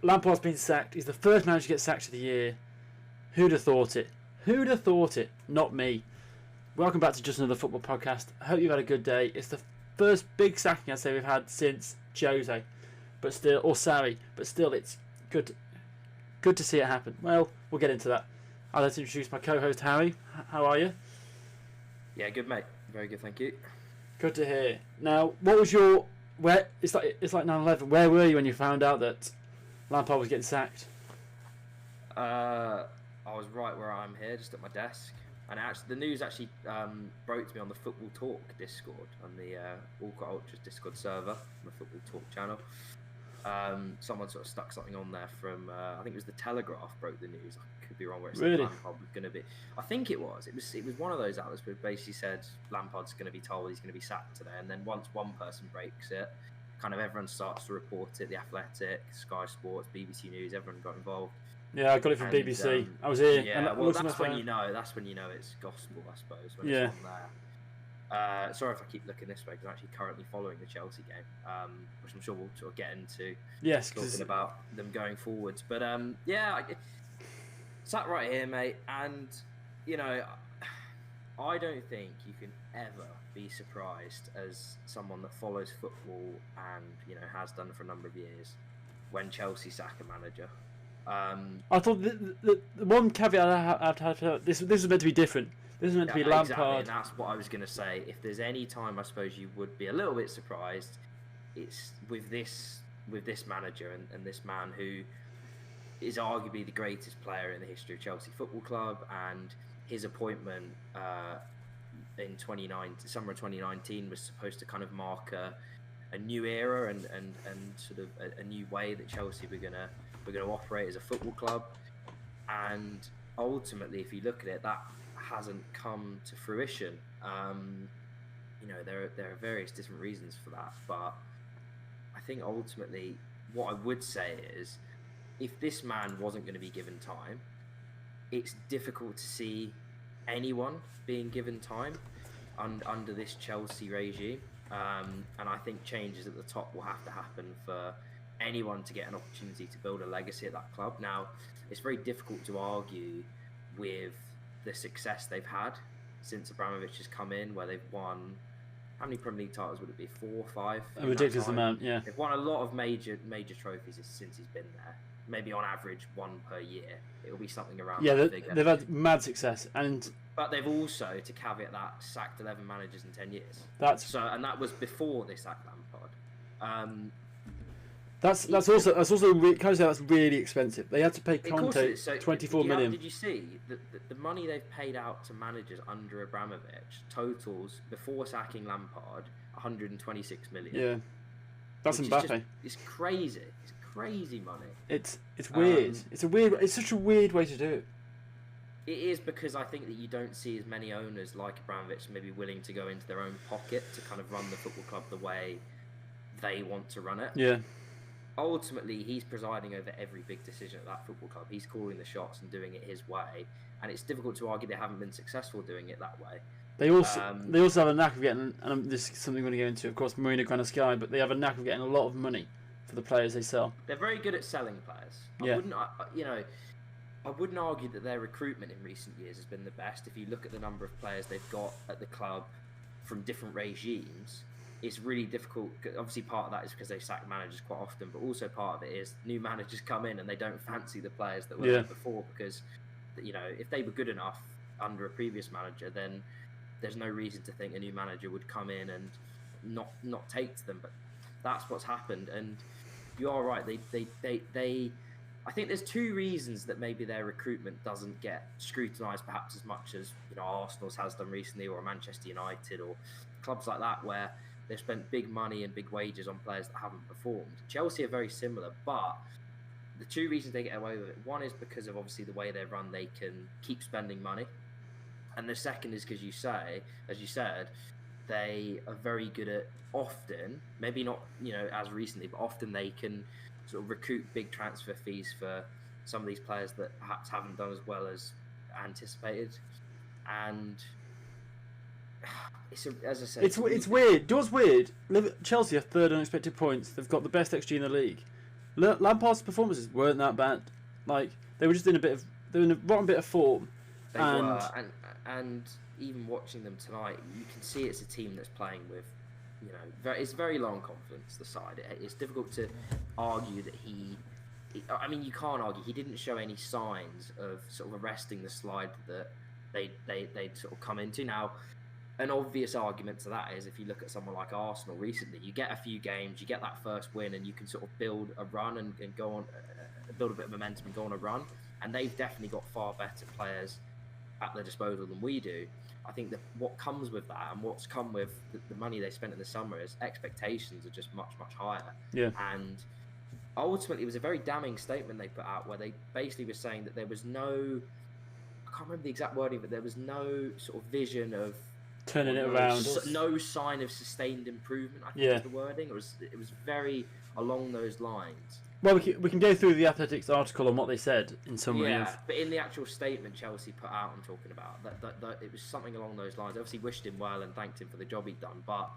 Lampard's been sacked. He's the first manager to get sacked of the year. Who'd have thought it? Who'd have thought it? Not me. Welcome back to Just Another Football Podcast. I hope you've had a good day. It's the first big sacking I'd say we've had since Jose, but still, or Sarri, but still, it's good to see it happen. Well, we'll get into that. I'd like to introduce my co-host Harry. How are you? Yeah, good mate. Very good, thank you. Good to hear. Now, what was your it's like 9/11. Where were you when you found out that Lampard was getting sacked? I was right where I am here, just at my desk. And the news actually broke to me on the Football Talk Discord, on the Walcott Ultras Discord server, on the Football Talk channel. Someone sort of stuck something on there from, I think it was the Telegraph broke the news. I could be wrong where it said Really? Lampard was going to be. I think it was. It was one of those outlets where it basically said Lampard's going to be told he's going to be sacked today. And then once one person breaks it, kind of everyone starts to report it. The Athletic, Sky Sports, BBC News, everyone got involved. Yeah, I got it from BBC. I was here. Yeah, well, that's when you know. That's when you know it's gospel, I suppose. When it's on there. Sorry if I keep looking this way, because I'm actually currently following the Chelsea game, which I'm sure we'll sort of get into. Yes, talking about them going forwards. But yeah, sat right here, mate, and you know, I don't think you can ever be surprised as someone that follows football and has done for a number of years when Chelsea sack a manager. I thought the one caveat I'd have this was meant to be different. This was meant to be Lampard. Exactly, and that's what I was going to say. If there's any time I suppose you would be a little bit surprised, it's with this manager and this man who is arguably the greatest player in the history of Chelsea Football Club, and his appointment in summer of 2019 was supposed to kind of mark a new era and sort of a new way that Chelsea were going to operate as a football club. And ultimately, if you look at it, that hasn't come to fruition. There are various different reasons for that, but I think ultimately what I would say is, if this man wasn't going to be given time, it's difficult to see anyone being given time under this Chelsea regime. And I think changes at the top will have to happen for anyone to get an opportunity to build a legacy at that club. Now, it's very difficult to argue with the success they've had since Abramovich has come in, where they've won, how many Premier League titles would it be? 4 or 5? A ridiculous amount, yeah. They've won a lot of major trophies since he's been there. Maybe on average 1 per year. It'll be something around that figure. They've had mad success, but they've also, to caveat that, sacked 11 managers in 10 years. And that was before they sacked Lampard. That's really expensive. They had to pay Conte 24 million. Did you see the money they've paid out to managers under Abramovich totals, before sacking Lampard, 126 million? Yeah, that's Mbappe. It's crazy. It's crazy money. It's weird. It's such a weird way to do it. It is, because I think that you don't see as many owners like Abramovich maybe willing to go into their own pocket to kind of run the football club the way they want to run it. Yeah. Ultimately, he's presiding over every big decision at that football club. He's calling the shots and doing it his way, and it's difficult to argue they haven't been successful doing it that way. They also have a knack of getting, and this is something we're going to go into, of course, Marina Granosky, but they have a knack of getting a lot of money for the players they sell. They're very good at selling players. I wouldn't argue that their recruitment in recent years has been the best. If you look at the number of players they've got at the club from different regimes, it's really difficult. Obviously, part of that is because they sack managers quite often, but also part of it is new managers come in and they don't fancy the players that were there before, because if they were good enough under a previous manager, then there's no reason to think a new manager would come in and not take to them. But that's what's happened, and you are right. They I think there's 2 reasons that maybe their recruitment doesn't get scrutinised perhaps as much as Arsenal's has done recently, or Manchester United, or clubs like that, where they've spent big money and big wages on players that haven't performed. Chelsea are very similar, but the 2 reasons they get away with it, one is because of obviously the way they run, they can keep spending money, and the second is because as you said, they are very good at, often, maybe not as recently, but often they can sort of recoup big transfer fees for some of these players that perhaps haven't done as well as anticipated. And as I said, it's weird. Do you know what's weird? Chelsea have 3rd unexpected points. They've got the best XG in the league. Lampard's performances weren't that bad. Like they were just in they were in a rotten bit of form. They were, and even watching them tonight, you can see it's a team that's playing with, it's very low on confidence. The side, it's difficult to argue that I mean, you can't argue he didn't show any signs of sort of arresting the slide that they'd sort of come into. Now, an obvious argument to that is if you look at someone like Arsenal recently, you get a few games, you get that first win, and you can sort of build a run and go on, build a bit of momentum and go on a run. And they've definitely got far better players at their disposal than we do. I think that what comes with that and what's come with the money they spent in the summer is expectations are just much, much higher. Yeah. And ultimately, it was a very damning statement they put out where they basically were saying that there was no, I can't remember the exact wording, but there was no sort of vision of turning it around. No sign of sustained improvement, I think was the wording. It was very along those lines. Well, we can go through the Athletics article on what they said in summary. Yeah, but in the actual statement Chelsea put out, I'm talking about, that it was something along those lines. Obviously wished him well and thanked him for the job he'd done, but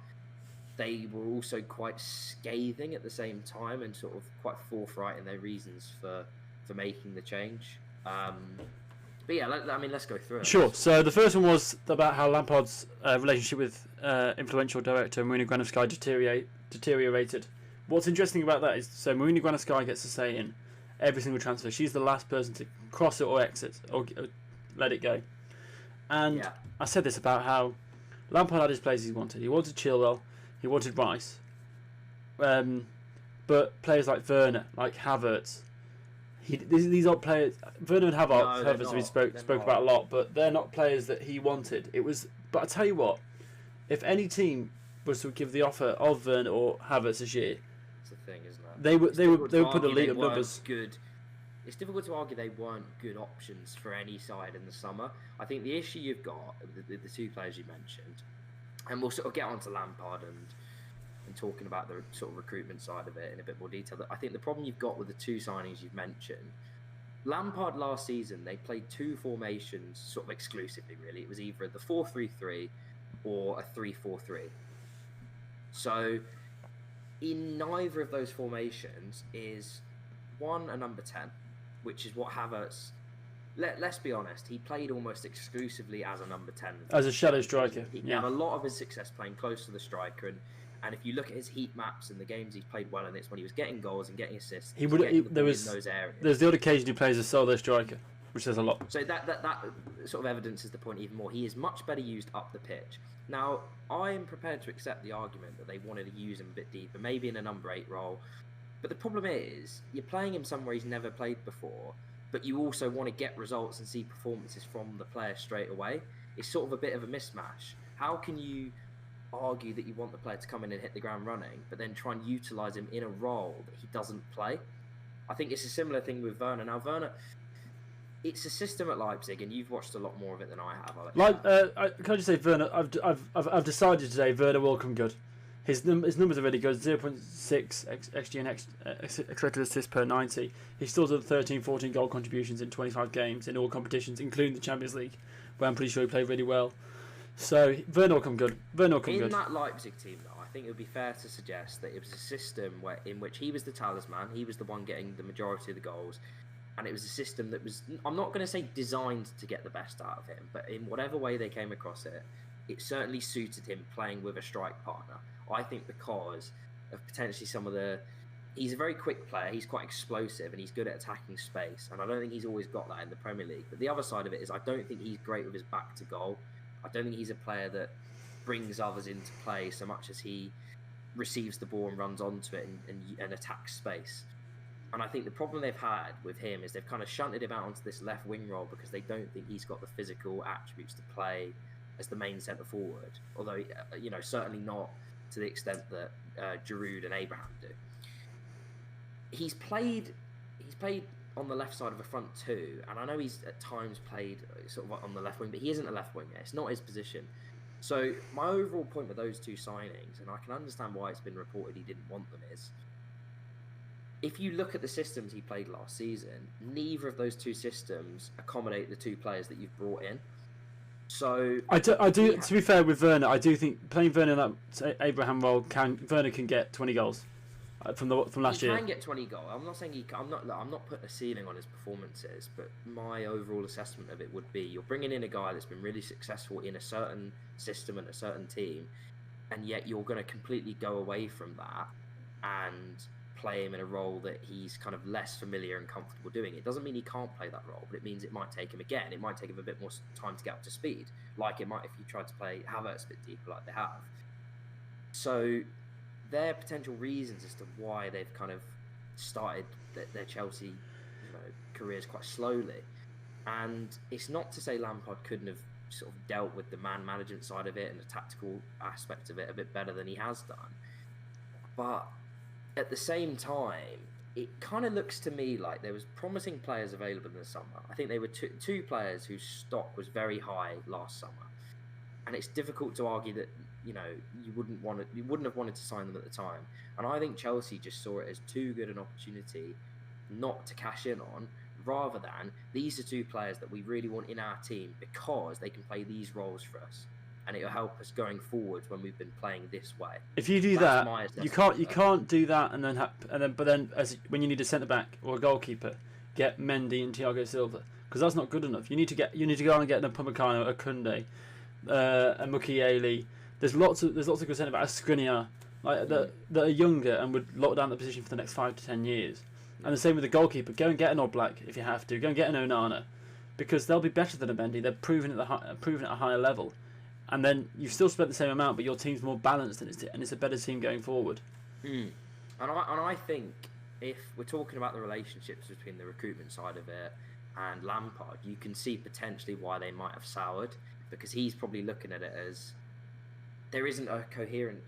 they were also quite scathing at the same time and sort of quite forthright in their reasons for making the change. But yeah, let's go through it. Sure. So the first one was about how Lampard's relationship with influential director Marina Granovsky deteriorated. What's interesting about that is, so Marina Granovsky gets a say in every single transfer. She's the last person to cross it or exit or let it go. And I said this about how Lampard had his players he wanted. He wanted Chilwell, he wanted Rice, but players like Werner, like Havertz, these aren't players. Werner and Havertz we spoke about a lot, but they're not players that he wanted. But I tell you what, if any team was to give the offer of Werner or Havertz this year, it's the thing, isn't it? They would put a league of numbers. Good. It's difficult to argue they weren't good options for any side in the summer. I think the issue you've got the two players you mentioned, and we'll sort of get onto Lampard and talking about the sort of recruitment side of it in a bit more detail. I think the problem you've got with the two signings you've mentioned, Lampard last season, they played two formations sort of exclusively, really. It was either the 4-3-3 or a 3-4-3. So in neither of those formations is one a number 10, which is what Havertz... Let's be honest, he played almost exclusively as a number 10. As a shadow striker. He had a lot of his success playing close to the striker, and if you look at his heat maps and the games he's played well in, it's when he was getting goals and getting assists. There was in those areas. There's the odd occasion he plays as a solo striker, which says a lot. So that sort of evidences the point even more. He is much better used up the pitch. Now, I am prepared to accept the argument that they wanted to use him a bit deeper, maybe in a number 8 role. But the problem is, you're playing him somewhere he's never played before, but you also want to get results and see performances from the player straight away. It's sort of a bit of a mismatch. How can you argue that you want the player to come in and hit the ground running, but then try and utilise him in a role that he doesn't play? I think it's a similar thing with Werner. Now, Werner, it's a system at Leipzig, and you've watched a lot more of it than I have. Can I just say, Werner? I've decided today Werner will come good. His numbers are really good. 0.6 xG and expected assists per 90. He still did 13, 14 goal contributions in 25 games in all competitions, including the Champions League, where I'm pretty sure he played really well. So Werner will come good. In that Leipzig team, though, I think it would be fair to suggest that it was a system in which he was the talisman, he was the one getting the majority of the goals, and it was a system that was, I'm not going to say designed to get the best out of him, but in whatever way they came across it, it certainly suited him playing with a strike partner. I think because of potentially he's a very quick player, he's quite explosive, and he's good at attacking space, and I don't think he's always got that in the Premier League. But the other side of it is I don't think he's great with his back to goal. I don't think he's a player that brings others into play so much as he receives the ball and runs onto it and attacks space. And I think the problem they've had with him is they've kind of shunted him out onto this left wing role because they don't think he's got the physical attributes to play as the main centre forward. Although, certainly not to the extent that Giroud and Abraham do. He's played on the left side of a front two, and I know he's at times played sort of on the left wing, but he isn't a left winger. It's not his position. So my overall point with those two signings, and I can understand why it's been reported he didn't want them, is if you look at the systems he played last season, neither of those two systems accommodate the two players that you've brought in. So I do. To be fair with Werner, I do think playing Werner in that Abraham role, Werner can get 20 goals. from last year. He can get 20 goals. I'm not saying I'm not putting a ceiling on his performances, but my overall assessment of it would be you're bringing in a guy that's been really successful in a certain system and a certain team, and yet you're going to completely go away from that and play him in a role that he's kind of less familiar and comfortable doing. It doesn't mean he can't play that role, but it means it might take him It might take him a bit more time to get up to speed, like it might if you tried to play Havertz a bit deeper, like they have. So their potential reasons as to why they've kind of started their Chelsea careers quite slowly. And it's not to say Lampard couldn't have sort of dealt with the man management side of it and the tactical aspect of it a bit better than he has done. But at the same time, it kind of looks to me like there was promising players available in the summer. I think they were two players whose stock was very high last summer. And it's difficult to argue that you wouldn't have wanted to sign them at the time. And I think Chelsea just saw it as too good an opportunity not to cash in on, rather than these are two players that we really want in our team because they can play these roles for us, and it'll help us going forwards when we've been playing this way. If you do that, you can't do that and then when you need a centre back or a goalkeeper, get Mendy and Thiago Silva, because that's not good enough. You need to go on and get an Upamecano, a Koundé, a Mukiele. There's lots of good centre backs, Skriniar, that are younger and would lock down the position for the next 5 to 10 years. And the same with the goalkeeper. Go and get an Oblak if you have to. Go and get an Onana, because they'll be better than a Mendy. They're proven at a higher level, and then you've still spent the same amount, but your team's more balanced and it's a better team going forward. And I think if we're talking about the relationships between the recruitment side of it and Lampard, you can see potentially why they might have soured, because he's probably looking at it as there isn't a coherent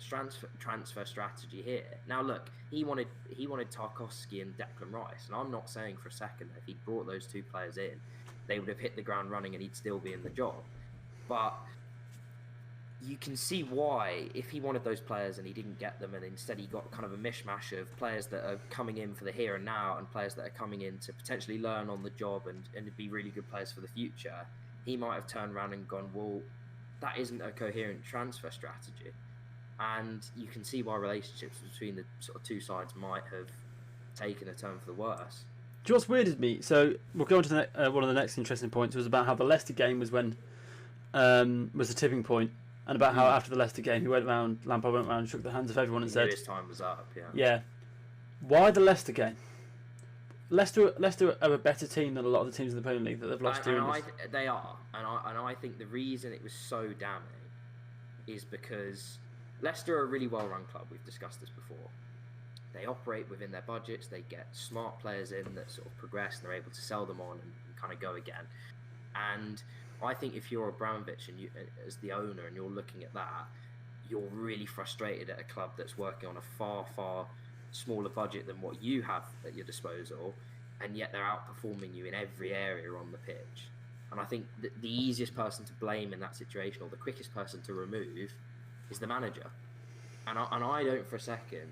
transfer strategy here. Now, look, he wanted Tarkowski and Declan Rice, and I'm not saying for a second that if he'd brought those two players in, they would have hit the ground running and he'd still be in the job. But you can see why, if he wanted those players and he didn't get them, and instead he got kind of a mishmash of players that are coming in for the here and now and players that are coming in to potentially learn on the job and be really good players for the future, he might have turned around and gone, well, that isn't a coherent transfer strategy. And you can see why relationships between the sort of two sides might have taken a turn for the worse. Do you know what's weirded me? So we'll go on to one of the next interesting points. Was about how the Leicester game was when was the tipping point, and about how after the Leicester game Lampard went around and shook the hands of everyone and said his time was up. Yeah. Why the Leicester game? Leicester are a better team than a lot of the teams in the Premier League that they've lost to. They are, and I think the reason it was so damning is because Leicester are a really well-run club. We've discussed this before. They operate within their budgets. They get smart players in that sort of progress, and they're able to sell them on and kind of go again. And I think if you're Abramovich and you, as the owner, and you're looking at that, you're really frustrated at a club that's working on a far, far smaller budget than what you have at your disposal, and yet they're outperforming you in every area on the pitch. And I think the easiest person to blame in that situation, or the quickest person to remove, is the manager. And I don't for a second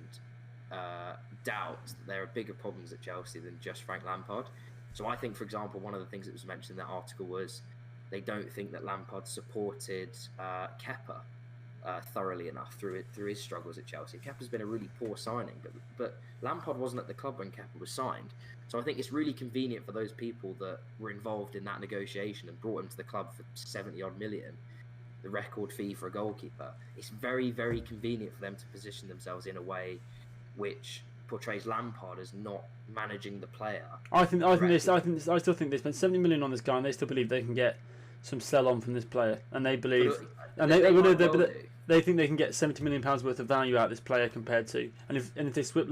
doubt that there are bigger problems at Chelsea than just Frank Lampard. So I think, for example, one of the things that was mentioned in that article was they don't think that Lampard supported Kepa thoroughly enough through his struggles at Chelsea. Kepa's been a really poor signing, but Lampard wasn't at the club when Kepa was signed. So I think it's really convenient for those people that were involved in that negotiation and brought him to the club for 70-odd million, the record fee for a goalkeeper. It's very, very convenient for them to position themselves in a way which portrays Lampard as not managing the player. I still think they spent 70 million on this guy, and they still believe they can get some sell on from this player, and they believe, they think they can get 70 million pounds worth of value out of this player compared to, and if they swap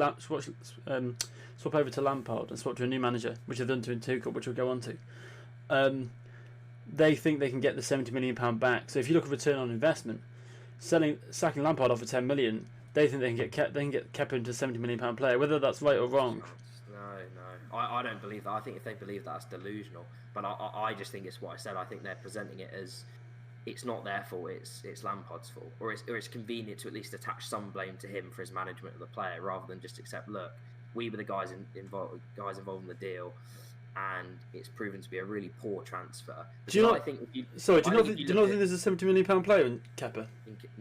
over to Lampard and swap to a new manager, which they've done to Tuchel, which we'll go on to, they think they can get the 70 million pound back. So if you look at return on investment, sacking Lampard off for 10 million, they think they can get Kepa into a 70 million pound player. Whether that's right or wrong, no, I don't believe that. I think if they believe that, that's delusional. But I just think it's what I said. I think they're presenting it as it's not their fault, it's Lampard's fault, or it's convenient to at least attach some blame to him for his management of the player, rather than just accept, look, we were the guys involved in the deal, and it's proven to be a really poor transfer. Do you not think there's a 70 million pound player in Kepa?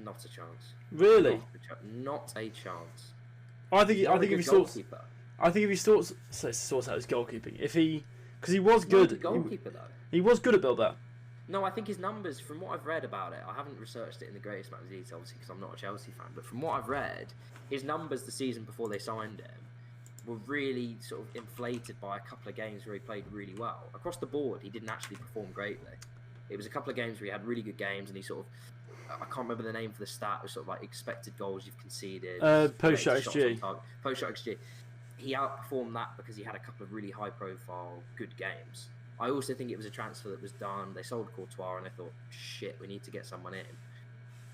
Not a chance. Really? Not a chance. I think if he sorts, goalkeeper. I think if he sorts out his goalkeeping, because he was He's good. not a goalkeeper though. He was good at Bilbao. No, I think his numbers, from what I've read about it, I haven't researched it in the greatest amount of detail, obviously, because I'm not a Chelsea fan. But from what I've read, his numbers the season before they signed him were really sort of inflated by a couple of games where he played really well. Across the board, he didn't actually perform greatly. It was a couple of games where he had really good games, and he sort of, I can't remember the name for the stat, it was sort of like expected goals you've conceded. Post-shot XG. Post-shot XG. He outperformed that because he had a couple of really high-profile, good games. I also think it was a transfer that was done. They sold Courtois, and they thought, shit, we need to get someone in.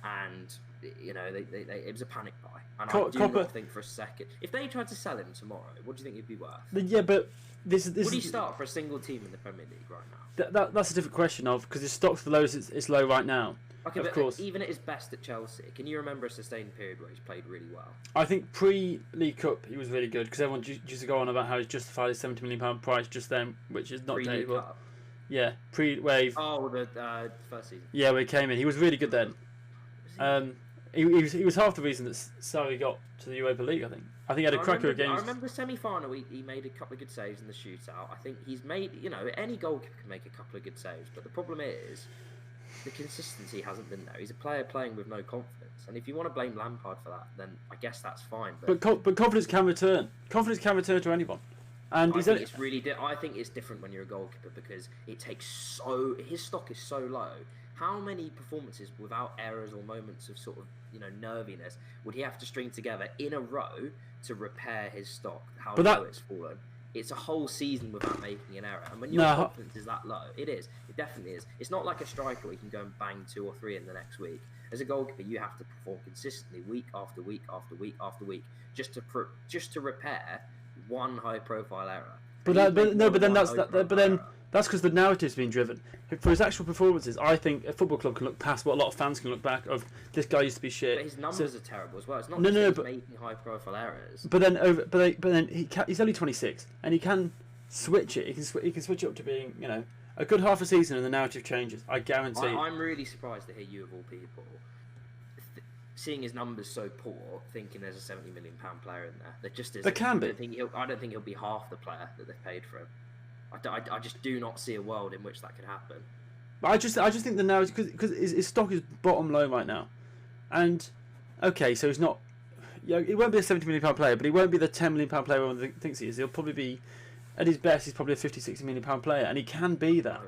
And, you know, it was a panic buy. And I do not think for a second, if they tried to sell him tomorrow, what do you think he'd be worth? Yeah, but this would he start for a single team in the Premier League right now? That's a different question because his stock's the lowest it's low right now. Okay, of but course. Even at his best at Chelsea, can you remember a sustained period where he's played really well? I think pre-League Cup he was really good because everyone used to go on about how he's justified his £70 million price just then, which is not dated well. Yeah, pre-wave. Oh, the first season. Yeah, when he came in, he was really good then. He was half the reason that Sarri got to the Europa League. I think he had a cracker of games. I remember the semi-final. He made a couple of good saves in the shootout. I think he's made. You know, any goalkeeper can make a couple of good saves, but the problem is the consistency hasn't been there. He's a player playing with no confidence, and if you want to blame Lampard for that, then I guess that's fine. But confidence can return. Confidence can return to anyone. And I think it's really. I think it's different when you're a goalkeeper because it takes his stock is so low. How many performances without errors or moments of sort of, you know, nerviness would he have to string together in a row to repair his stock? How low it's fallen. It's a whole season without making an error. And when your confidence is that low, it is. It definitely is. It's not like a striker where you can go and bang 2 or 3 in the next week. As a goalkeeper, you have to perform consistently week after week after week after week just to repair one high-profile error. But that's because the narrative's been driven. For his actual performances, I think a football club can look past what a lot of fans can look back of. This guy used to be shit. But his numbers are terrible as well. It's not just making high-profile errors. But then he's only 26, and he can switch it. He can switch it up to being, you know, a good half a season, and the narrative changes. I guarantee. I'm really surprised to hear you of all people seeing his numbers so poor, thinking there's a £70 million player in there. There just isn't. There can be. I don't think he'll be half the player that they've paid for him. I just do not see a world in which that could happen. But I just think the narrative, because his stock is bottom low right now, and okay, so he's not. Yeah, he won't be a £70 million player, but he won't be the £10 million player everyone thinks he is. He'll probably be, at his best, he's probably a £50-60 million player, and he can be that.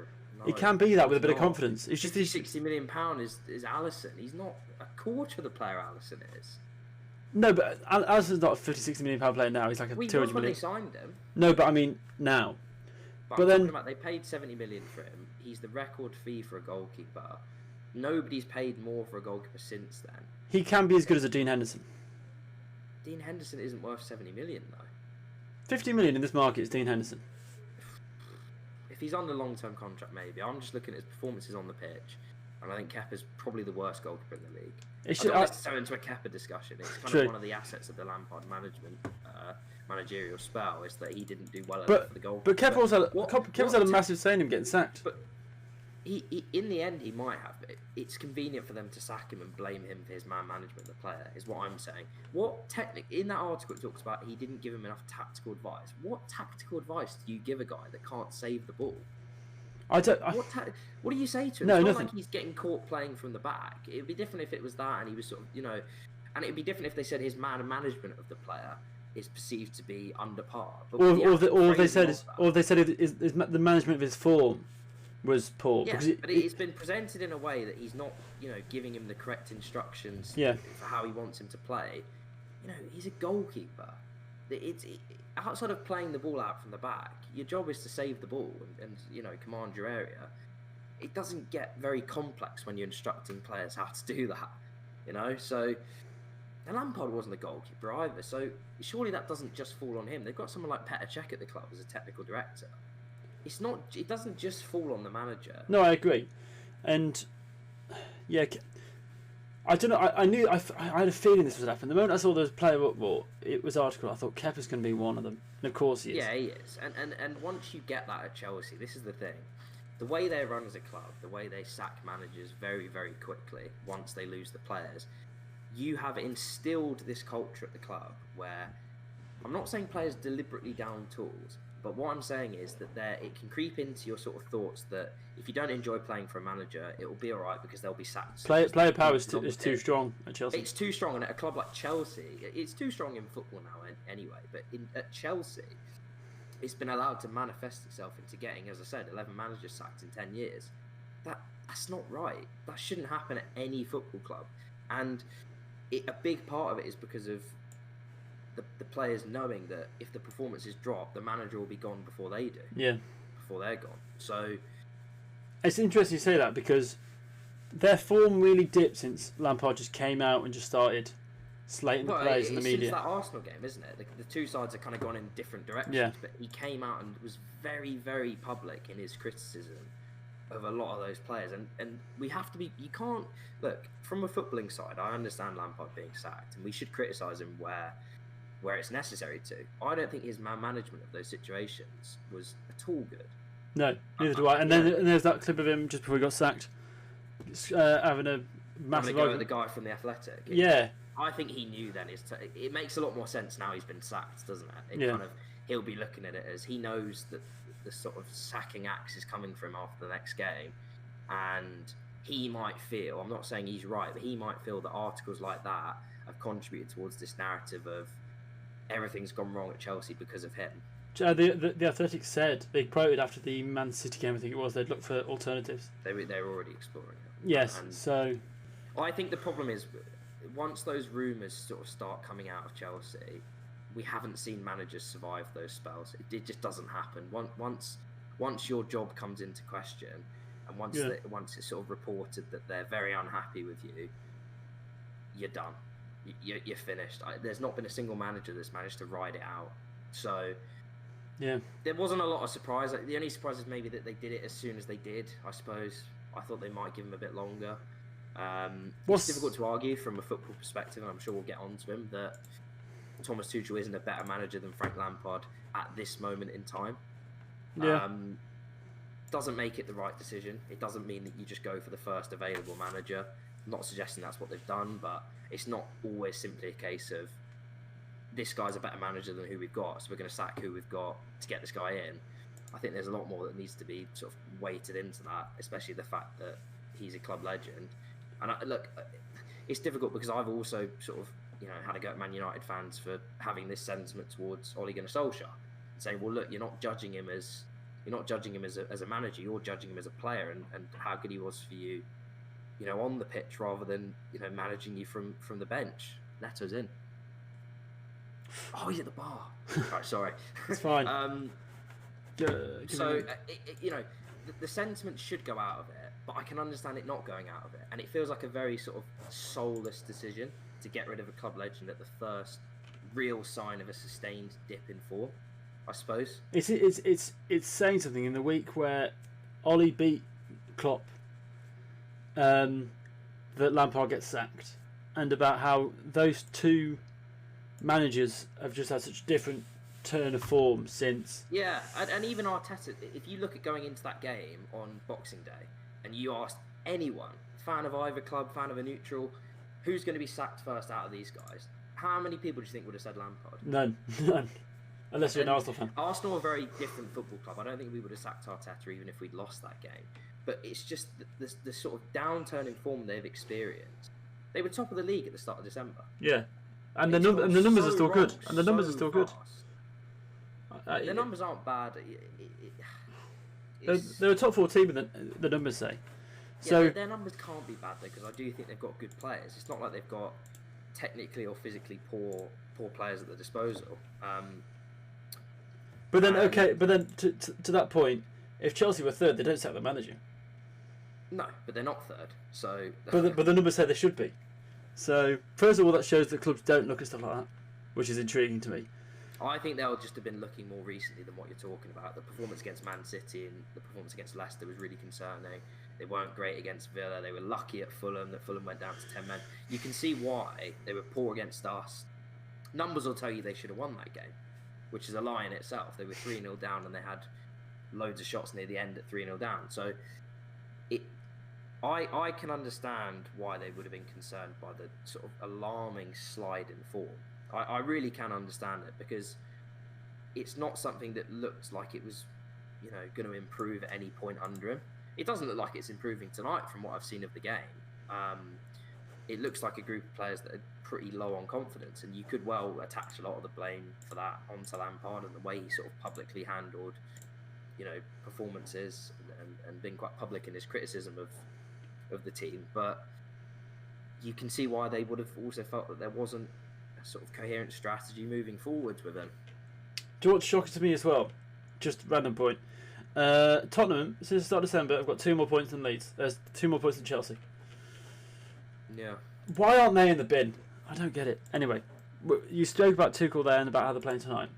He can be that with a bit of confidence. It's just £60 million is Alisson. He's not a quarter of the player Alisson is. No, but Alisson's not a £50-60 million player now. He's like a £200 million. When they signed him. No, but I mean now. But then they paid £70 million for him. He's the record fee for a goalkeeper. Nobody's paid more for a goalkeeper since then. He can be as good as a Dean Henderson. Dean Henderson isn't worth £70 million though. 50 million in this market is Dean Henderson. If he's on the long-term contract, maybe. I'm just looking at his performances on the pitch, and I think Kepa's probably the worst goalkeeper in the league. I don't want to turn into a Kepa discussion. It's kind of one of the assets of the Lampard managerial spell is that he didn't do well enough for the goal. But Kepa's had a massive say in him getting sacked. But he in the end, he might have. But it's convenient for them to sack him and blame him for his man management of the player, is what I'm saying. In that article it talks about he didn't give him enough tactical advice. What tactical advice do you give a guy that can't save the ball? What do you say to him? No, it's not nothing. like he's getting caught playing from the back. It would be different if it was that and he was sort of, you know, and it would be different if they said his man management of the player is perceived to be under par. But or they said the management of his form was poor. Yeah, but it's been presented in a way that he's not, you know, giving him the correct instructions for how he wants him to play. You know, he's a goalkeeper. Outside of playing the ball out from the back, your job is to save the ball and you know, command your area. It doesn't get very complex when you're instructing players how to do that, you know. So, and Lampard wasn't a goalkeeper either. So surely that doesn't just fall on him. They've got someone like Petr Cech at the club as a technical director. It's not. It doesn't just fall on the manager. No, I agree, and yeah. I don't know. I knew. I had a feeling this was happening. The moment I saw those player it was article. I thought Kepa's going to be one of them, and of course he is. Yeah, he is. And once you get that at Chelsea, this is the thing: the way they run as a club, the way they sack managers very, very quickly once they lose the players. You have instilled this culture at the club where I'm not saying players deliberately down tools, but what I'm saying is that it can creep into your sort of thoughts that if you don't enjoy playing for a manager, it will be all right because they'll be sacked. Player power is too strong at Chelsea. It's too strong, and at a club like Chelsea, it's too strong in football now anyway. But at Chelsea, it's been allowed to manifest itself into getting, as I said, 11 managers sacked in 10 years. That's not right. That shouldn't happen at any football club. And a big part of it is because of the players knowing that if the performances drop, the manager will be gone before they do. Yeah. Before they're gone. So it's interesting you say that because their form really dipped since Lampard just came out and just started slating the players in the media. It's that Arsenal game, isn't it? The two sides have kind of gone in different directions. Yeah. But he came out and was very, very public in his criticism of a lot of those players. And we have to be... You can't... Look, from a footballing side, I understand Lampard being sacked, and we should criticise him where it's necessary to. I don't think his management of those situations was at all good. No, neither do I. And then there's that clip of him just before he got sacked, having a massive go at the guy from the Athletic. Yeah. I think he knew then. It makes a lot more sense now he's been sacked, doesn't it? He'll be looking at it as he knows that the sort of sacking axe is coming for him after the next game, and he might feel, I'm not saying he's right, but he might feel that articles like that have contributed towards this narrative of everything's gone wrong at Chelsea because of him. The Athletic said, they quoted after the Man City game, I think it was, they'd look for alternatives. They were already exploring it. Yes, so... I think the problem is, once those rumours sort of start coming out of Chelsea, we haven't seen managers survive those spells. It just doesn't happen. Once your job comes into question, and once it's sort of reported that they're very unhappy with you, you're done. You're finished. There's not been a single manager that's managed to ride it out. So... Yeah, there wasn't a lot of surprise. The only surprise is maybe that they did it as soon as they did. I suppose I thought they might give him a bit longer. It's difficult to argue from a football perspective, and I'm sure we'll get on to him, that Thomas Tuchel isn't a better manager than Frank Lampard at this moment in time. Yeah. Doesn't make it the right decision. It doesn't mean that you just go for the first available manager. I'm not suggesting that's what they've done, but it's not always simply a case of this guy's a better manager than who we've got, so we're going to sack who we've got to get this guy in. I think there's a lot more that needs to be sort of weighted into that, especially the fact that he's a club legend. And look, it's difficult because I've also sort of, had a go at Man United fans for having this sentiment towards Ole Gunnar Solskjaer, saying, well, look, you're not judging him as a manager, you're judging him as a player and how good he was for you, on the pitch rather than managing you from the bench. Neto's in. Oh, he's at the bar. Right, sorry. It's fine. The sentiment should go out of it, but I can understand it not going out of it. And it feels like a very sort of soulless decision to get rid of a club legend at the first real sign of a sustained dip in form, I suppose. It's saying something in the week where Ollie beat Klopp, that Lampard gets sacked, and about how those two managers have just had such different turn of form since. Yeah, and even Arteta, if you look at going into that game on Boxing Day and you asked anyone, fan of either club, fan of a neutral, who's going to be sacked first out of these guys, how many people do you think would have said Lampard? None. Unless you're an Arsenal fan. Arsenal are a very different football club. I don't think we would have sacked Arteta even if we'd lost that game. But it's just the sort of downturn in form they've experienced. They were top of the league at the start of December. Yeah. And the numbers are still good. And the numbers are still good. The numbers aren't bad. They're a top 4 team, the numbers say. So their numbers can't be bad though, because I do think they've got good players. It's not like they've got technically or physically poor players at their disposal. But then to that point, if Chelsea were third, they don't sack the manager. No, but they're not third. So. But the numbers say they should be. So, first of all, that shows that clubs don't look at stuff like that, which is intriguing to me. I think they'll just have been looking more recently than what you're talking about. The performance against Man City and the performance against Leicester was really concerning. They weren't great against Villa. They were lucky at Fulham that Fulham went down to 10 men. You can see why they were poor against us. Numbers will tell you they should have won that game, which is a lie in itself. They were 3-0 down and they had loads of shots near the end at 3-0 down. So I can understand why they would have been concerned by the sort of alarming slide in form I really can understand it, because it's not something that looked like it was, going to improve at any point under him. It doesn't look like it's improving tonight from what I've seen of the game. It looks like a group of players that are pretty low on confidence, and you could well attach a lot of the blame for that onto Lampard and the way he sort of publicly handled, performances and been quite public in his criticism of the team. But you can see why they would have also felt that there wasn't a sort of coherent strategy moving forwards with him. Do you know what's shocking to me as well? Just random point. Tottenham, since the start of December, have got 2 more points than Leeds. There's 2 more points than Chelsea. Yeah. Why aren't they in the bin? I don't get it. Anyway, you spoke about Tuchel there and about how they're playing tonight.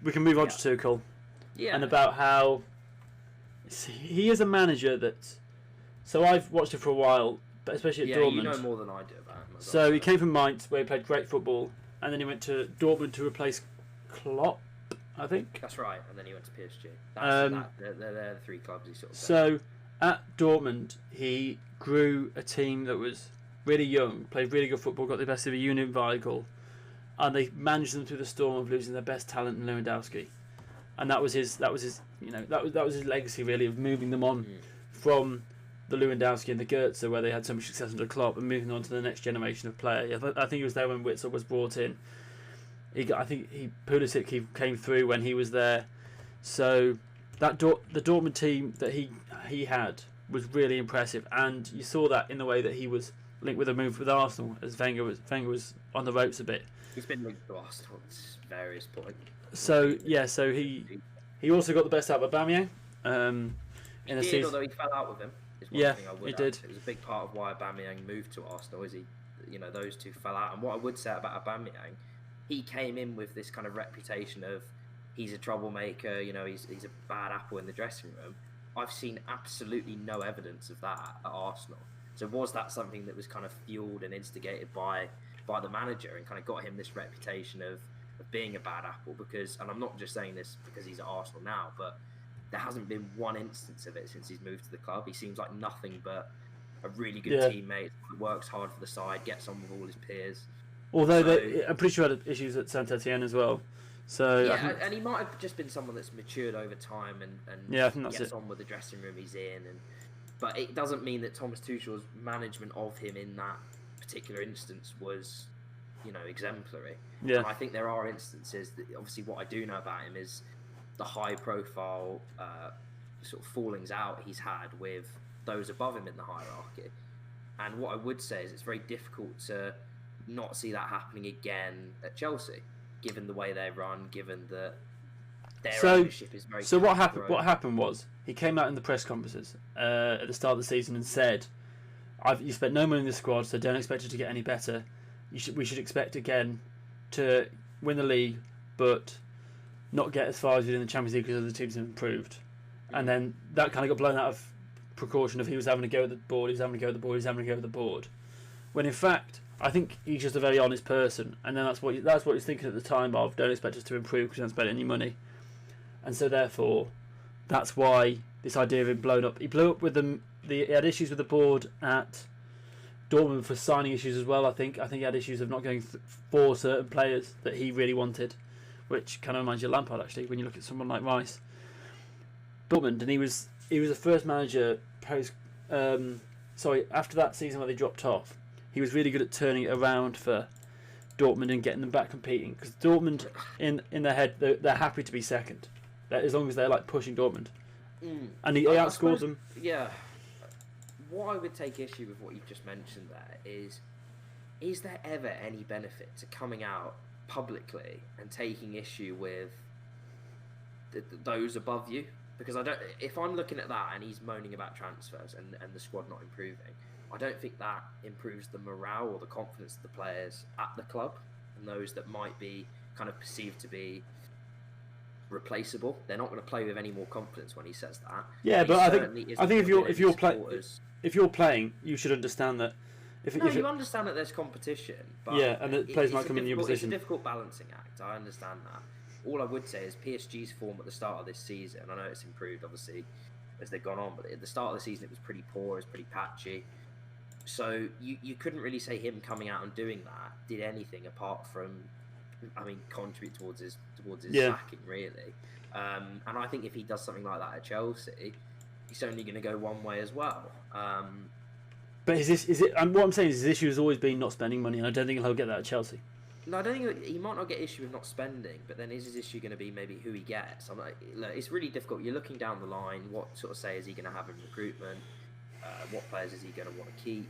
We can move on to Tuchel. Yeah. And about how he is a manager that... So I've watched it for a while, but especially at Dortmund. You know more than I do about him. So he came from Mainz, where he played great football, and then he went to Dortmund to replace Klopp, I think. That's right, and then he went to PSG. They're the 3 clubs he sort of... So at Dortmund, he grew a team that was really young, played really good football, got the best of a Union Weigl, and they managed them through the storm of losing their best talent in Lewandowski, and that was his legacy really, of moving them on from the Lewandowski and the Goetze, where they had so much success under Klopp, and moving on to the next generation of player. I think he was there when Witsel was brought in. Pulisic he came through when he was there. So the Dortmund team that he had was really impressive, and you saw that in the way that he was linked with a move with Arsenal, as Wenger was on the ropes a bit. He's been linked to Arsenal at various points. So he also got the best out of Aubameyang. He did, although he fell out with him. Yeah, he did. It was a big part of why Aubameyang moved to Arsenal. Is those two fell out. And what I would say about Aubameyang, he came in with this kind of reputation of he's a troublemaker. He's a bad apple in the dressing room. I've seen absolutely no evidence of that at Arsenal. So was that something that was kind of fueled and instigated by the manager and kind of got him this reputation of being a bad apple? And I'm not just saying this because he's at Arsenal now, but there hasn't been one instance of it since he's moved to the club. He seems like nothing but a really good teammate, works hard for the side, gets on with all his peers. Although I'm pretty sure he had issues at Saint Etienne as well. So and he might have just been someone that's matured over time and I think that's gets on with the dressing room he's in. But it doesn't mean that Thomas Tuchel's management of him in that particular instance was, exemplary. Yeah. And I think there are instances that, obviously, what I do know about him is the high-profile sort of fallings out he's had with those above him in the hierarchy. And what I would say is it's very difficult to not see that happening again at Chelsea, given the way they run, given that their ownership is very... So what happened was, he came out in the press conferences at the start of the season and said, you spent no money in the squad, so don't expect it to get any better. We should expect again to win the league, but not get as far as we did in the Champions League because the teams have improved. And then that kind of got blown out of precaution of he was having to go at the board, when in fact, I think he's just a very honest person, and then that's what he's thinking at the time of, don't expect us to improve because we haven't spent any money. And so therefore, that's why this idea of him blown up. He blew up with them. He had issues with the board at Dortmund for signing issues as well. I think he had issues of not going for certain players that he really wanted, which kind of reminds you of Lampard actually when you look at someone like Rice. Dortmund, and he was the first manager after that season where they dropped off. He was really good at turning it around for Dortmund and getting them back competing, because Dortmund in their head they're happy to be second, as long as they're like pushing Dortmund. And he outscored them. Yeah. What I would take issue with what you've just mentioned there is there ever any benefit to coming out publicly and taking issue with those above you? Because if I'm looking at that and he's moaning about transfers and the squad not improving, I don't think that improves the morale or the confidence of the players at the club and those that might be kind of perceived to be replaceable. They're not going to play with any more confidence when he says that. Yeah, but I think if you're playing, you should understand that. You understand that there's competition, but and that players might come in your position. It's a difficult balancing act. I understand that. All I would say is PSG's form at the start of this season, I know it's improved obviously as they've gone on, but at the start of the season it was pretty poor, it was pretty patchy. So you couldn't really say him coming out and doing that did anything apart from contribute towards his Yeah. sacking, really. And I think if he does something like that at Chelsea, it's only going to go one way as well. But is it? And what I'm saying is his issue has always been not spending money, and I don't think he'll get that at Chelsea. No, I don't think he might not get issue with not spending, but then is his issue going to be maybe who he gets? I'm like, look, it's really difficult. You're looking down the line. What sort of say is he going to have in recruitment? What players is he going to want to keep?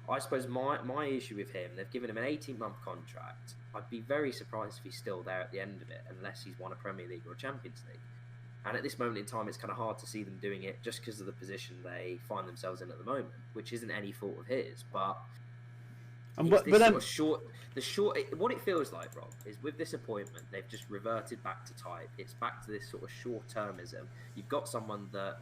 I suppose my issue with him, they've given him an 18-month contract. I'd be very surprised if he's still there at the end of it, unless he's won a Premier League or a Champions League. And at this moment in time, it's kind of hard to see them doing it just because of the position they find themselves in at the moment, which isn't any fault of his. But what it feels like, Rob, is with this appointment, they've just reverted back to type. It's back to this sort of short-termism. You've got someone that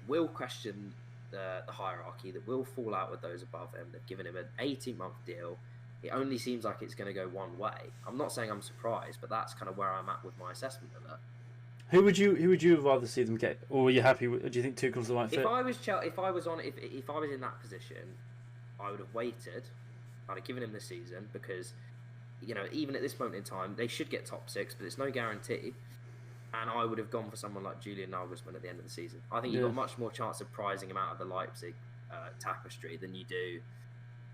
will question the hierarchy, that will fall out with those above him. They've given him an 18-month deal. It only seems like it's going to go one way. I'm not saying I'm surprised, but that's kind of where I'm at with my assessment of it. Who would you rather see them get, or were you happy with? Do you think Tuchel's the right fit? If I was in that position, I would have waited. I'd have given him the season because, even at this moment in time, they should get top 6, but it's no guarantee. And I would have gone for someone like Julian Nagelsmann at the end of the season. I think you've got much more chance of prizing him out of the Leipzig tapestry than you do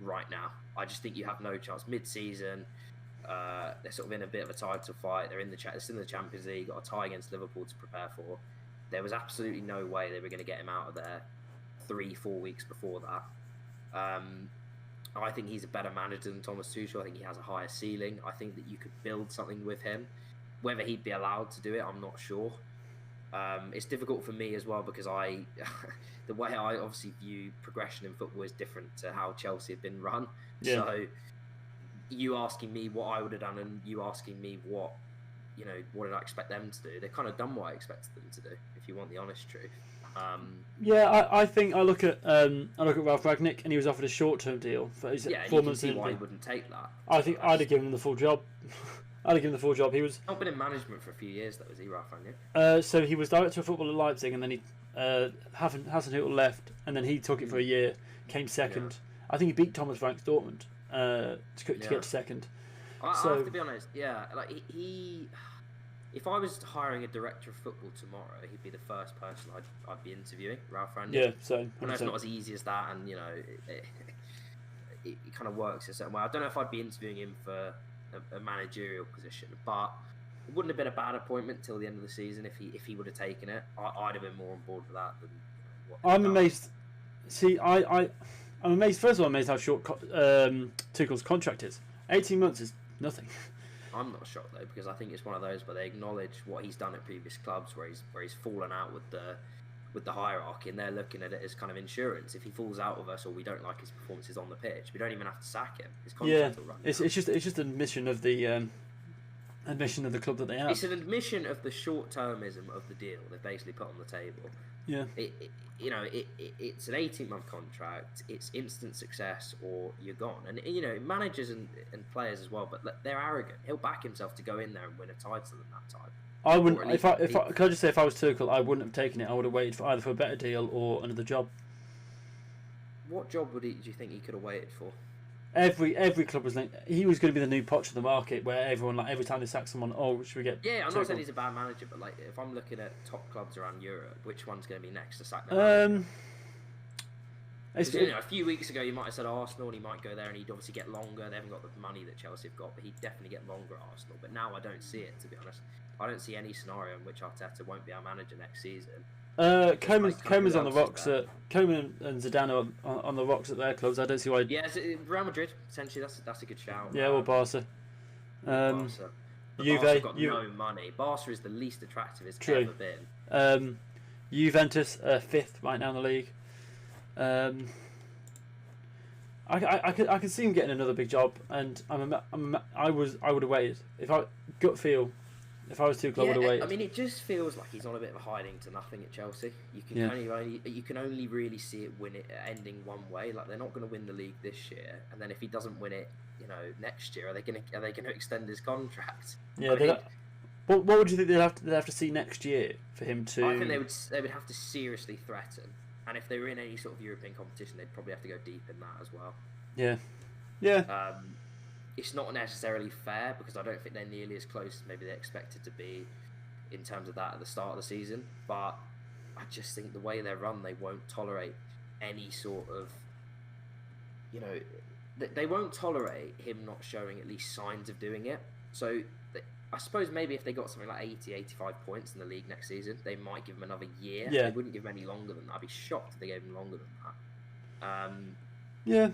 right now. I just think you have no chance mid-season. They're sort of in a bit of a title fight. They're still in the Champions League. Got a tie against Liverpool to prepare for. There was absolutely no way they were going to get him out of there 3-4 weeks before that. I think he's a better manager than Thomas Tuchel. I think he has a higher ceiling. I think that you could build something with him. Whether he'd be allowed to do it, I'm not sure. It's difficult for me as well because the way I obviously view progression in football is different to how Chelsea have been run. Yeah. So you asking me what I would have done and you asking me what did I expect them to do? They've kind of done what I expected them to do, if you want the honest truth. I think I look at Ralph Rangnick and he was offered a short-term deal for 4 months. You can see why he wouldn't take that. I think I'd have given him the full job. He was not been in management for a few years though, is he, Ralph Rangnick? So he was director of football at Leipzig, and then he Hasenhüttl left, and then he took it for a year, came second. Yeah. I think he beat Thomas Frank's Dortmund to get to second. I have to be honest, like he if I was hiring a director of football tomorrow, he'd be the first person I'd be interviewing, Ralph Rangnick. Yeah, so I know it's not as easy as that, and it kind of works a certain way. I don't know if I'd be interviewing him for a managerial position, but it wouldn't have been a bad appointment till the end of the season if he would have taken it. I'd have been more on board with that than I'm amazed. See, I'm amazed. First of all, I'm amazed how short Tuchel's contract is. 18 months is nothing. I'm not shocked though, because I think it's one of those where they acknowledge what he's done at previous clubs, where he's fallen out with the hierarchy, and they're looking at it as kind of insurance. If he falls out with us or we don't like his performances on the pitch, we don't even have to sack him. His contract will run. It's just an admission of the club that they have. It's an admission of the short-termism of the deal they've basically put on the table. Yeah. It's an 18-month contract. It's instant success or you're gone. And managers and players as well, but they're arrogant. He'll back himself to go in there and win a title in that time. I wouldn't. Can I just say, if I was Tuchel, I wouldn't have taken it. I would have waited for either a better deal or another job. What job do you think he could have waited for? Every club was like, he was going to be the new Poch of the market, where everyone, every time they sack someone, should we get? Yeah, I'm not saying he's a bad manager, but if I'm looking at top clubs around Europe, which one's going to be next to sack them? A few weeks ago, you might have said Arsenal, and he might go there, and he'd obviously get longer. They haven't got the money that Chelsea have got, but he'd definitely get longer at Arsenal. But now I don't see it, to be honest. I don't see any scenario in which Arteta won't be our manager next season. Koeman's on the rocks. Koeman and Zidane are on the rocks at their clubs. I don't see why. Yeah, Real Madrid essentially. That's a good shout. Yeah, or Barca. Barca. Barca got no money. Barca is the least attractive it's ever been. Juventus 5th right now in the league. I can see him getting another big job, and I would have waited. If I was Tuchel, I would have waited. I mean, it just feels like he's on a bit of a hiding to nothing at Chelsea. You can only really see it ending one way. Like, they're not going to win the league this year, and then if he doesn't win it, next year, are they going to extend his contract? Yeah. What would you think they'd have to see next year for him to? I think they would have to seriously threaten, and if they were in any sort of European competition, they'd probably have to go deep in that as well. Yeah. it's not necessarily fair because I don't think they're nearly as close as maybe they expected to be in terms of that at the start of the season. But I just think the way they're run, they won't tolerate any sort of, they won't tolerate him not showing at least signs of doing it. So I suppose maybe if they got something like 80, 85 points in the league next season, they might give him another year. Yeah. They wouldn't give him any longer than that. I'd be shocked if they gave him longer than that. Yeah,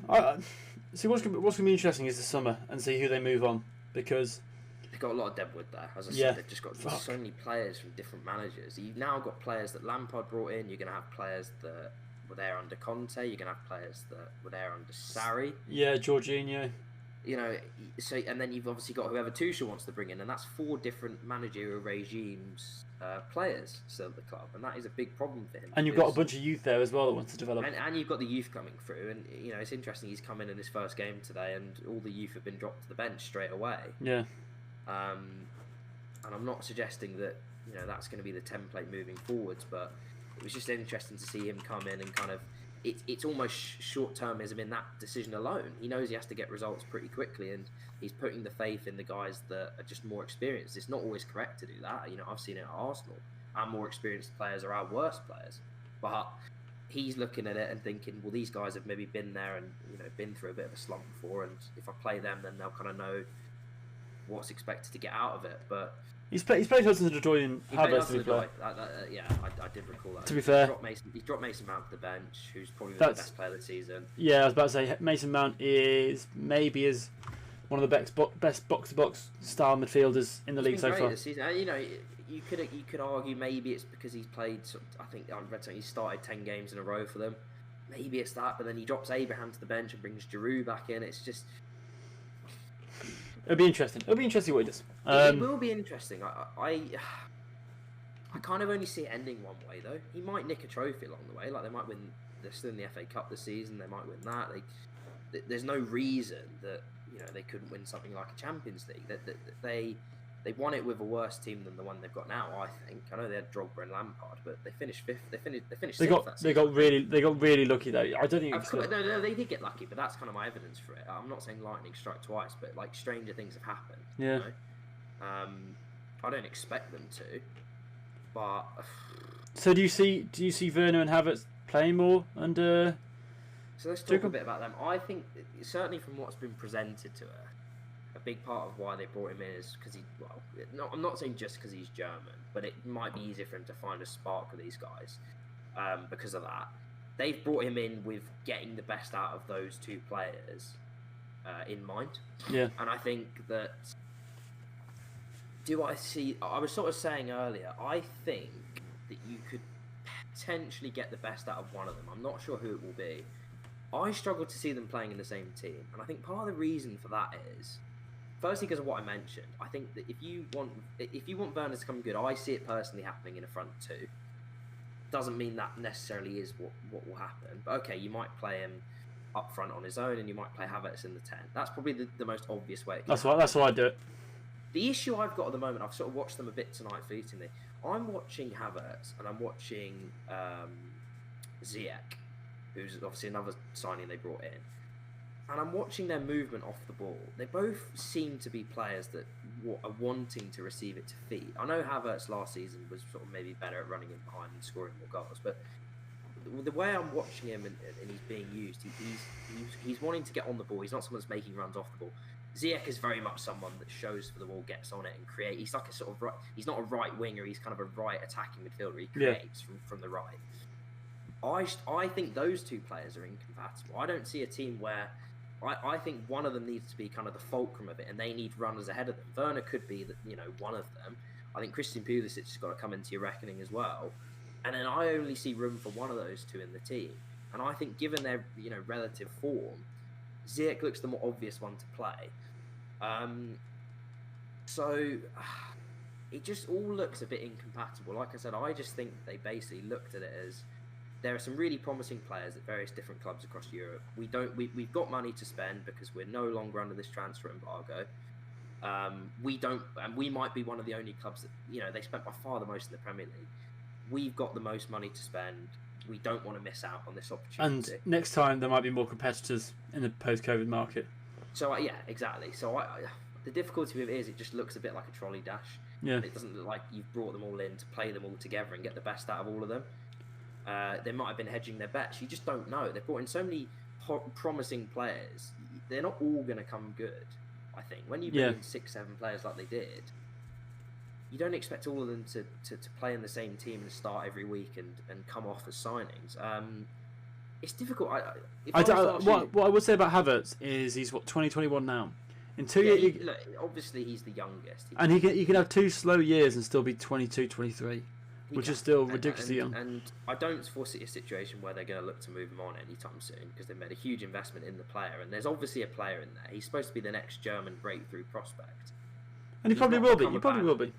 see what's going to be interesting is the summer and see who they move on, because they've got a lot of deadwood there. As I said, they've just got so many players from different managers. You've now got players that Lampard brought in. You're going to have players that were there under Conte. You're going to have players that were there under Sarri. Yeah, Jorginho. So and then you've obviously got whoever Tuchel wants to bring in, and that's 4 different managerial regimes, players still at the club, and that is a big problem for him. And you've got a bunch of youth there as well that wants to develop. And you've got the youth coming through, and it's interesting. He's come in his first game today, and all the youth have been dropped to the bench straight away. Yeah. And I'm not suggesting that that's going to be the template moving forwards, but it was just interesting to see him come in and kind of. It's almost short-termism in that decision alone. He knows he has to get results pretty quickly, and he's putting the faith in the guys that are just more experienced. It's not always correct to do that. I've seen it at Arsenal. Our more experienced players are our worst players. But he's looking at it and thinking, well, these guys have maybe been there and been through a bit of a slump before, and if I play them, then they'll kind of know what's expected to get out of it. But He's played Hudson Odoi and Havertz, to be fair. I did recall that. To be fair. He's dropped Mason Mount to the bench, who's probably the best player of the season. Yeah, I was about to say, Mason Mount is maybe one of the best box-to-box style midfielders in the league so far. This season. You could argue maybe it's because he's played, I think I read something, he started 10 games in a row for them. Maybe it's that, but then he drops Abraham to the bench and brings Giroud back in. It's just... It'll be interesting. It'll be interesting what he does. It will be interesting. I kind of only see it ending one way though. He might nick a trophy along the way. Like they might win. They're still in the FA Cup this season. They might win that. There's no reason that they couldn't win something like a Champions League. They won it with a worse team than the one they've got now. I think. I know they had Drogba and Lampard, but they finished fifth. They finished. They got really lucky though. I don't think. No, they did get lucky, but that's kind of my evidence for it. I'm not saying lightning strike twice, but like stranger things have happened. Yeah. I don't expect them to, but. So do you see Werner and Havertz playing more under? So let's talk a bit about them. I think certainly from what's been presented to her. A big part of why they brought him in is because I'm not saying just because he's German, but it might be easier for him to find a spark with these guys because of that. They've brought him in with getting the best out of those 2 players in mind. Yeah. And I think that... I was sort of saying earlier, I think that you could potentially get the best out of one of them. I'm not sure who it will be. I struggle to see them playing in the same team. And I think part of the reason for that is... Firstly, because of what I mentioned, I think that if you want Werner to come good, I see it personally happening in a front 2. Doesn't mean that necessarily is what will happen. But okay, you might play him up front on his own, and you might play Havertz in the 10. That's probably the most obvious way. That's why I do it. The issue I've got at the moment, I've sort of watched them a bit tonight fleetingly. I'm watching Havertz and I'm watching Ziyech, who's obviously another signing they brought in. And I'm watching their movement off the ball. They both seem to be players that are wanting to receive it to feet. I know Havertz last season was sort of maybe better at running in behind and scoring more goals, but the way I'm watching him and he's being used, he's wanting to get on the ball. He's not someone that's making runs off the ball. Ziyech is very much someone that shows for the ball, gets on it and creates. He's like a sort of he's not a right winger. He's kind of a right attacking midfielder. He creates from the right. I think those 2 players are incompatible. I don't see a team where. I think one of them needs to be kind of the fulcrum of it, and they need runners ahead of them. Werner could be, one of them. I think Christian Pulisic has got to come into your reckoning as well. And then I only see room for one of those 2 in the team. And I think, given their relative form, Ziyech looks the more obvious one to play. So it just all looks a bit incompatible. Like I said, I just think they basically looked at it as. There are some really promising players at various different clubs across Europe. We've got money to spend because we're no longer under this transfer embargo. We might be one of the only clubs that they spent by far the most in the Premier League. We've got the most money to spend. We don't want to miss out on this opportunity. And next time there might be more competitors in the post-COVID market. So yeah, exactly. So the difficulty with it is it just looks a bit like a trolley dash. Yeah. It doesn't look like you've brought them all in to play them all together and get the best out of all of them. They might have been hedging their bets. You just don't know. They've brought in so many promising players. They're not all going to come good, I think. When you bring in 6-7 players like they did, you don't expect all of them to play in the same team and start every week and come off as signings. It's difficult. What I would say about Havertz is he's 2021 now. In 2 years, look, obviously he's the youngest, and he can have 2 slow years and still be 22, 23, which is still ridiculously young. And I don't foresee a situation where they're going to look to move him on anytime soon because they've made a huge investment in the player, and there's obviously a player in there. He's supposed to be the next German breakthrough prospect, and he probably will be. He probably will be.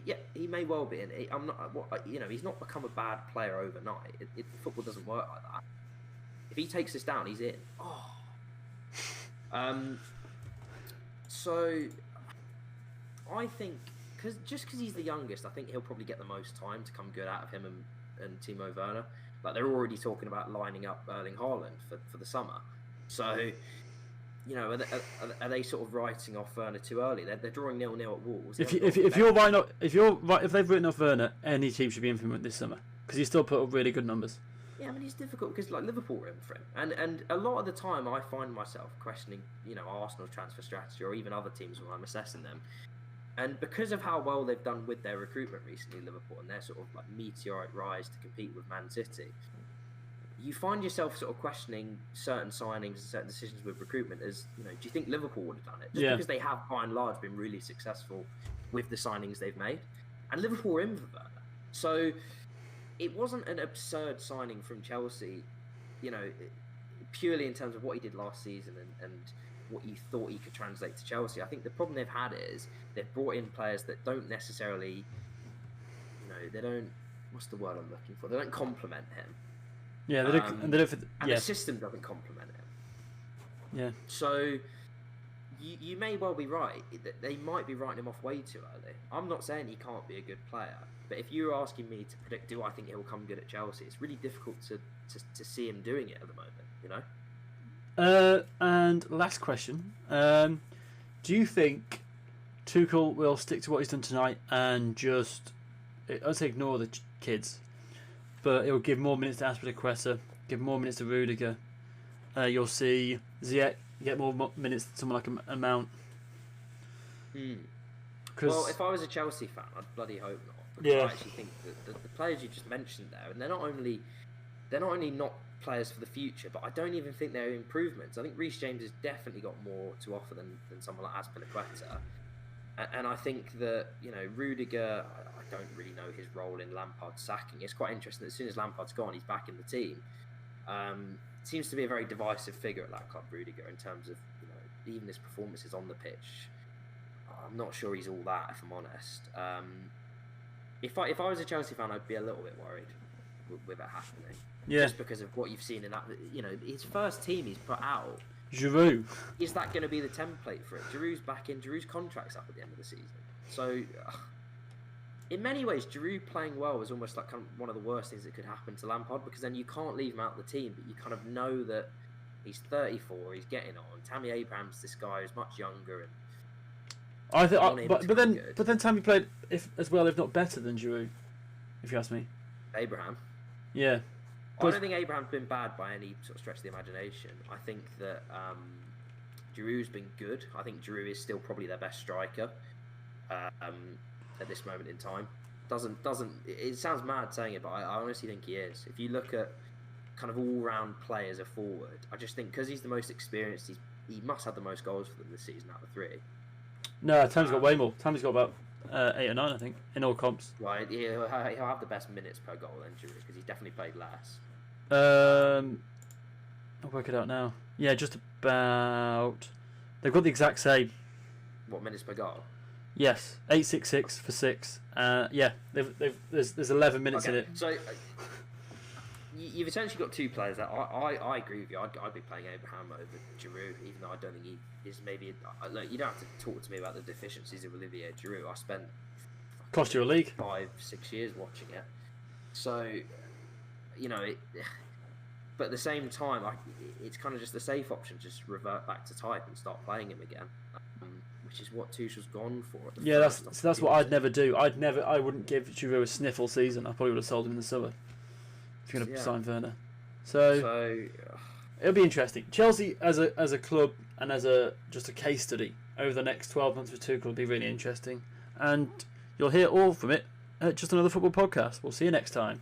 Yeah, he may well be, and he's not become a bad player overnight. Football doesn't work like that. If he takes this down, he's in. So I think because he's the youngest, I think he'll probably get the most time to come good out of him and Timo Werner. Like they're already talking about lining up Erling Haaland for the summer. So. Are they sort of writing off Werner too early? They're drawing 0-0 at Wolves. If they've written off Werner, any team should be in for him this summer because he's still put up really good numbers. Yeah, I mean it's difficult because like Liverpool are in for him, and a lot of the time I find myself questioning Arsenal's transfer strategy or even other teams when I'm assessing them, and because of how well they've done with their recruitment recently, Liverpool, and their sort of like meteoric rise to compete with Man City. You find yourself sort of questioning certain signings and certain decisions with recruitment as, do you think Liverpool would have done it? Just because they have, by and large, been really successful with the signings they've made. And Liverpool were in for Werner. So it wasn't an absurd signing from Chelsea, purely in terms of what he did last season and what you thought he could translate to Chelsea. I think the problem they've had is they've brought in players that don't necessarily, what's the word I'm looking for? They don't complement him. Yeah, and the system doesn't complement him. Yeah. So you may well be right. They might be writing him off way too early. I'm not saying he can't be a good player, but if you're asking me to predict, do I think he'll come good at Chelsea? It's really difficult to see him doing it at the moment. And last question: do you think Tuchel will stick to what he's done tonight and just, I'd say, ignore the kids? But it will give more minutes to Aspilicueta, give more minutes to Rudiger. You'll see Ziyech get more minutes than someone like a Mount. Well, if I was a Chelsea fan, I'd bloody hope not. Because I actually think that the players you just mentioned there, and they're not only not players for the future, but I don't even think they're improvements. I think Reece James has definitely got more to offer than someone like Aspilicueta. And I think that, Rudiger, I don't really know his role in Lampard's sacking. It's quite interesting that as soon as Lampard's gone, he's back in the team. Seems to be a very divisive figure at that club, Rudiger, in terms of, even his performances on the pitch. I'm not sure he's all that, if I'm honest. If I was a Chelsea fan, I'd be a little bit worried with it happening. Yeah. Just because of what you've seen in that, his first team he's put out. Giroud. Is that going to be the template for it? Giroud's back in. Giroud's contract's up at the end of the season. So, in many ways, Giroud playing well was almost like kind of one of the worst things that could happen to Lampard, because then you can't leave him out of the team, but you kind of know that he's 34, he's getting on. Tammy Abraham's this guy who's much younger, and I think, but then Tammy played as well, if not better than Giroud, if you ask me. Abraham. Yeah. I don't think Abraham's been bad by any sort of stretch of the imagination. I think that Giroud's been good. I think Giroud is still probably their best striker at this moment in time. It sounds mad saying it, but I honestly think he is. If you look at kind of all-round play as a forward, I just think because he's the most experienced, he must have the most goals for them this season out of 3. No, Tammy's got way more. Tammy's got about 8 or 9, I think, in all comps. Right, he'll have the best minutes per goal then, Giroud, because he's definitely played less. I'll work it out now. Yeah, just about. They've got the exact same. What, minutes per goal? Yes, 866 for 6. Yeah, there's 11 minutes in it. So you've essentially got 2 players that I agree with you. I'd be playing Abraham over Giroud, even though I don't think he is maybe. Look, you don't have to talk to me about the deficiencies of Olivier Giroud. I spent cost you a league 5-6 years watching it, so But at the same time, it's kind of just the safe option, just revert back to type and start playing him again, which is what Tuchel's gone for. Yeah, that's what I'd never do. I wouldn't give Giroud a sniff all season. I probably would have sold him in the summer if you're going to sign Werner. So it'll be interesting. Chelsea as a club and as just a case study over the next 12 months with Tuchel will be really interesting, and you'll hear all from it at Just Another Football Podcast. We'll see you next time.